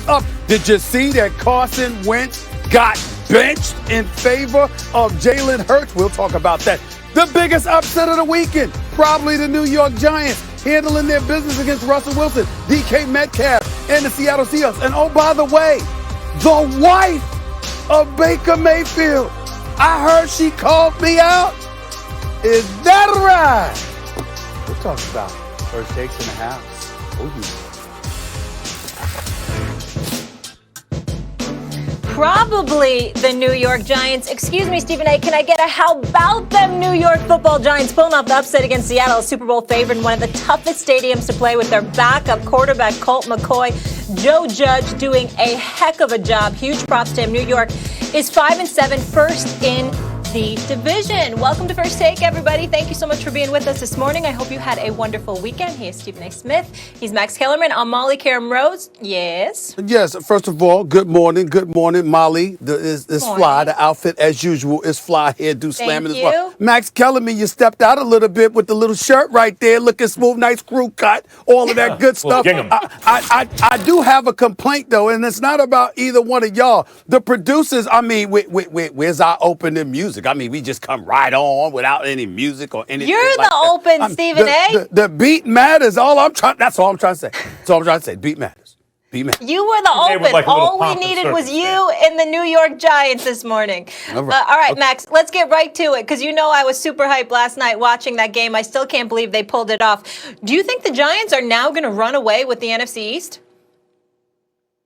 up. Did you see that Carson Wentz got benched in favor of Jalen Hurts? We'll talk about that. The biggest upset of the weekend, probably the New York Giants handling their business against Russell Wilson, DK Metcalf, and the Seattle Seahawks. And oh, by the way, the wife of Baker Mayfield. I heard she called me out. Is that right? We'll talk about First Takes in the house. Oh, yeah. Probably the New York Giants. Excuse me, Stephen A. Can I get a how about them New York football Giants pulling off the upset against Seattle, Super Bowl favorite in one of the toughest stadiums to play with their backup quarterback, Colt McCoy. Joe Judge doing a heck of a job. Huge props to him. New York is 5-7, first in the division. Welcome to First Take, everybody. Thank you so much for being with us this morning. I hope you had a wonderful weekend. He is Stephen A. Smith. He's Max Kellerman. I'm Molly Karam Rose. Yes. Yes. First of all, good morning. Good morning, Molly. Is fly. The outfit, as usual, is fly. Hairdo slamming as well. Max Kellerman, you stepped out a little bit with the little shirt right there, looking smooth, nice crew cut, all of that good stuff. I do have a complaint though, and it's not about either one of y'all. The producers. I mean, where's our opening music? I mean, we just come right on without any music or anything. You're like the open, Stephen A. The beat matters. That's all I'm trying to say. That's all I'm trying to say. Beat matters. Beat matters. You were the open. Like all we needed was you and the New York Giants this morning. All right, okay. Max, let's get right to it because you know I was super hyped last night watching that game. I still can't believe they pulled it off. Do you think the Giants are now going to run away with the NFC East?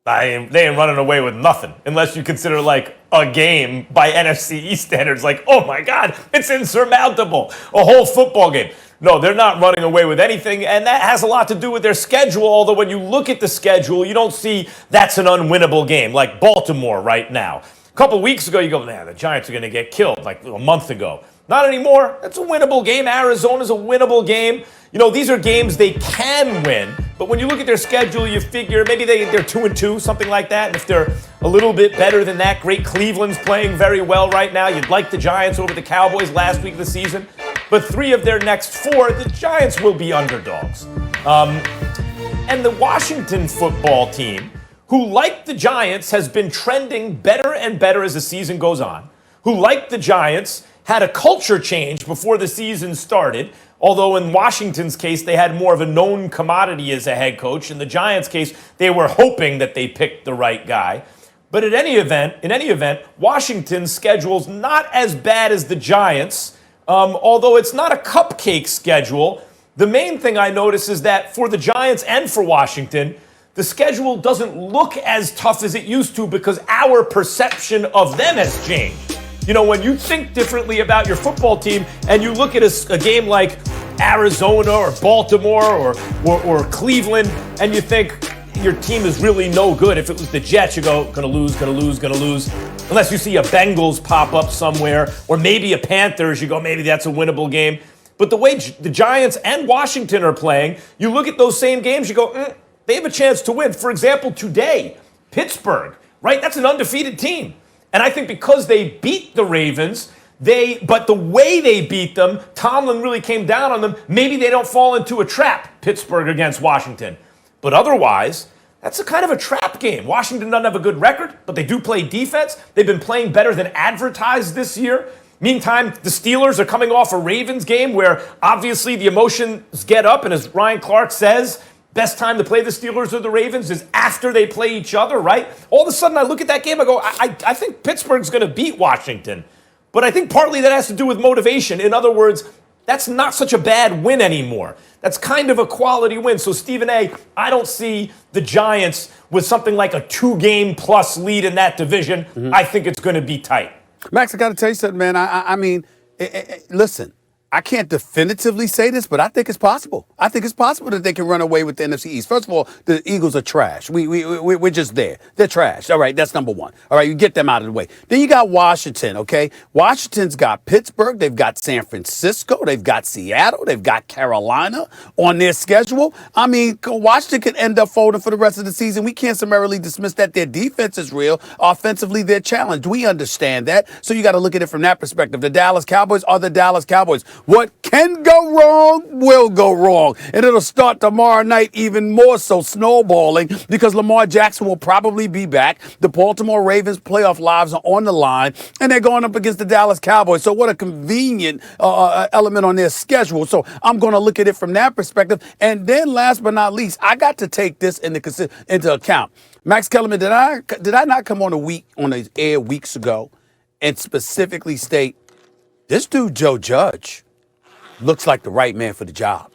They ain't running away with nothing unless you consider like a game by NFC East standards. Like, oh my God, it's insurmountable. A whole football game. No, they're not running away with anything, and that has a lot to do with their schedule, although when you look at the schedule, you don't see that's an unwinnable game, like Baltimore right now. A couple weeks ago, you go, man, the Giants are going to get killed, like a month ago. Not anymore. That's a winnable game. Arizona's a winnable game. You know, these are games they can win, but when you look at their schedule, you figure maybe they're 2-2, something like that. And if they're a little bit better than that, great. Cleveland's playing very well right now. You'd like the Giants over the Cowboys last week of the season. But 3 of their next 4, the Giants will be underdogs. And the Washington football team, who, like the Giants, has been trending better and better as the season goes on, who, like the Giants, had a culture change before the season started, although in Washington's case, they had more of a known commodity as a head coach. In the Giants' case, they were hoping that they picked the right guy. But in any event, Washington's schedule's not as bad as the Giants'. Although it's not a cupcake schedule, the main thing I notice is that for the Giants and for Washington, the schedule doesn't look as tough as it used to because our perception of them has changed. You know, when you think differently about your football team and you look at a game like Arizona or Baltimore or Cleveland and you think your team is really no good. If it was the Jets, you go, gonna lose. Unless you see a Bengals pop up somewhere, or maybe a Panthers, you go, maybe that's a winnable game. But the way the Giants and Washington are playing, you look at those same games, you go, they have a chance to win. For example, today, Pittsburgh, right? That's an undefeated team. And I think because they beat the Ravens, but the way they beat them, Tomlin really came down on them. Maybe they don't fall into a trap, Pittsburgh against Washington. But otherwise, that's a kind of a trap game. Washington doesn't have a good record, but they do play defense. They've been playing better than advertised this year. Meantime, the Steelers are coming off a Ravens game where obviously the emotions get up, and as Ryan Clark says, best time to play the Steelers or the Ravens is after they play each other, right? All of a sudden, I look at that game, I go, I think Pittsburgh's going to beat Washington. But I think partly that has to do with motivation. In other words, that's not such a bad win anymore. That's kind of a quality win. So, Stephen A., I don't see the Giants with something like a 2-game plus lead in that division. Mm-hmm. I think it's going to be tight. Max, I got to tell you something, man. I mean, listen, I can't definitively say this, but I think it's possible. I think it's possible that they can run away with the NFC East. First of all, the Eagles are trash. We're just there. They're trash. All right, that's number one. All right, you get them out of the way. Then you got Washington, okay? Washington's got Pittsburgh. They've got San Francisco. They've got Seattle. They've got Carolina on their schedule. I mean, Washington could end up folding for the rest of the season. We can't summarily dismiss that their defense is real. Offensively, they're challenged. We understand that. So you got to look at it from that perspective. The Dallas Cowboys are the Dallas Cowboys. What can go wrong will go wrong. And it'll start tomorrow night even more so snowballing because Lamar Jackson will probably be back. The Baltimore Ravens playoff lives are on the line, and they're going up against the Dallas Cowboys. So what a convenient element on their schedule. So I'm going to look at it from that perspective. And then last but not least, I got to take this into account. Max Kellerman, did I not come on the air weeks ago and specifically state this dude Joe Judge looks like the right man for the job?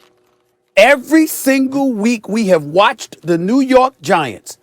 Every single week we have watched the New York Giants,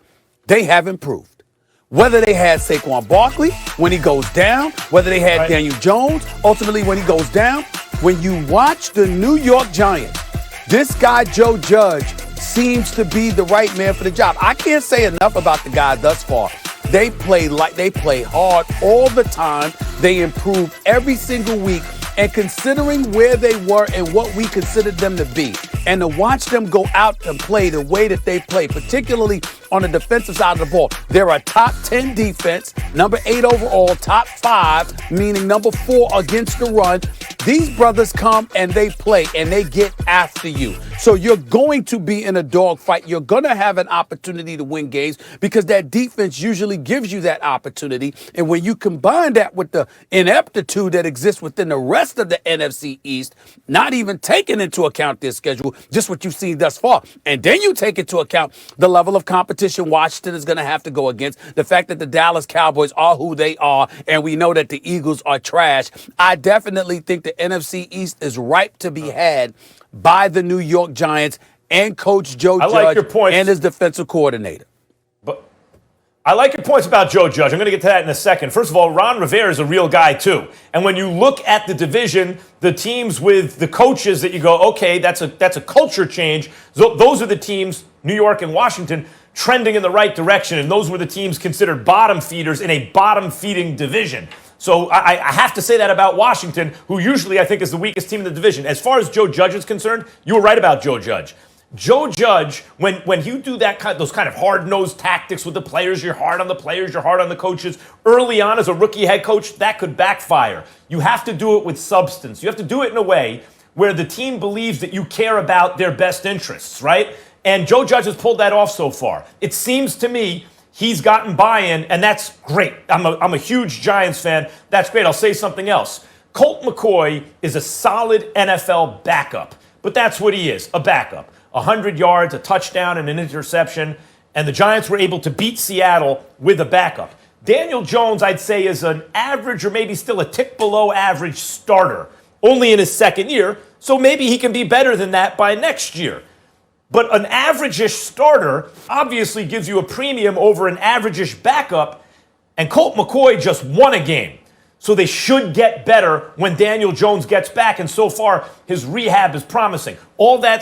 they have improved. Whether they had Saquon Barkley when he goes down, whether they had Daniel Jones ultimately when he goes down, when you watch the New York Giants, this guy Joe Judge seems to be the right man for the job. I can't say enough about the guy thus far. They play hard all the time. They improve every single week. And considering where they were and what we considered them to be, and to watch them go out and play the way that they play, particularly on the defensive side of the ball, they're a top 10 defense, number 8 overall, top 5, meaning number 4 against the run. These brothers come and they play and they get after you. So you're going to be in a dogfight. You're going to have an opportunity to win games because that defense usually gives you that opportunity. And when you combine that with the ineptitude that exists within the rest of the NFC East, not even taking into account their schedule, just what you've seen thus far, and then you take into account the level of competition Washington is going to have to go against, the fact that the Dallas Cowboys are who they are, and we know that the Eagles are trash, I definitely think the NFC East is ripe to be had by the New York Giants and Coach Joe Judge and his defensive coordinator. But I like your points about Joe Judge. I'm going to get to that in a second. First of all, Ron Rivera is a real guy, too. And when you look at the division, the teams with the coaches that you go, okay, that's a culture change. Those are the teams, New York and Washington, trending in the right direction. And those were the teams considered bottom feeders in a bottom-feeding division. So I have to say that about Washington, who usually I think is the weakest team in the division. As far as Joe Judge is concerned, you were right about Joe Judge. Joe Judge, when you do those kind of hard-nosed tactics with the players, you're hard on the players, you're hard on the coaches, early on as a rookie head coach, that could backfire. You have to do it with substance. You have to do it in a way where the team believes that you care about their best interests, right? And Joe Judge has pulled that off so far. It seems to me he's gotten buy-in, and that's great. I'm a huge Giants fan. That's great. I'll say something else. Colt McCoy is a solid NFL backup, but that's what he is, a backup. 100 yards, a touchdown, and an interception, and the Giants were able to beat Seattle with a backup. Daniel Jones, I'd say, is an average or maybe still a tick below average starter, only in his second year, so maybe he can be better than that by next year. But an average-ish starter obviously gives you a premium over an average-ish backup, and Colt McCoy just won a game. So they should get better when Daniel Jones gets back, and so far his rehab is promising. All that